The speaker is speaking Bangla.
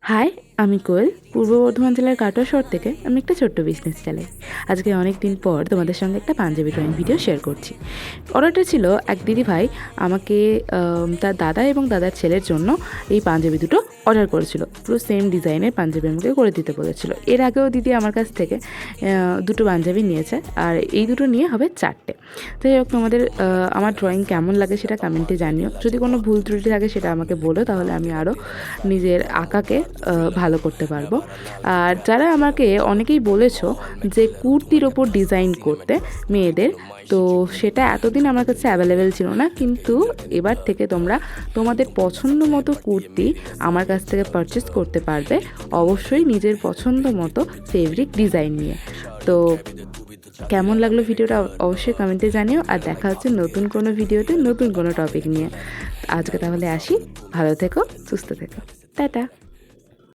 হাই, আমি কোয়েল। পূর্ব বর্ধমান জেলার কাটোয়া শহর থেকে আমি একটা ছোট্ট বিজনেস চালাই। আজকে অনেক দিন পর তোমাদের সঙ্গে একটা পাঞ্জাবি ড্রয়িং ভিডিও শেয়ার করছি। অর্ডারটা ছিল এক দিদিভাই আমাকে তার দাদা এবং দাদার ছেলের জন্য এই পাঞ্জাবি দুটো অর্ডার করেছিল। পুরো সেম ডিজাইনের পাঞ্জাবি আমাকে করে দিতে বলেছিল। এর আগেও দিদি আমার কাছ থেকে দুটো পাঞ্জাবি নিয়েছে, আর এই দুটো নিয়ে হবে 4টে। যাই হোক, তোমাদের আমার ড্রয়িং কেমন লাগে সেটা কমেন্টে জানিও। যদি কোনো ভুল ত্রুটি থাকে সেটা আমাকে বলো, তাহলে আমি আরও নিজের আঁকাকে ভালো করতে পারবো। আর যারা আমাকে অনেকেই বলেছো যে কুর্তির ওপর ডিজাইন করতে মেয়েদের, তো সেটা এতদিন আমার কাছে অ্যাভেলেবেল ছিল না, কিন্তু এবার থেকে তোমরা তোমাদের পছন্দ মতো কুর্তি আমার কাছ থেকে পারচেস করতে পারবে, অবশ্যই নিজের পছন্দ মতো ফেব্রিক ডিজাইন নিয়ে। তো কেমন লাগলো ভিডিওটা অবশ্যই কমেন্টে জানিও, আর দেখা হচ্ছে নতুন কোনো ভিডিওতে নতুন কোনো টপিক নিয়ে। আজকে তাহলে আসি, ভালো থেকো, সুস্থ থেকো, টাটা।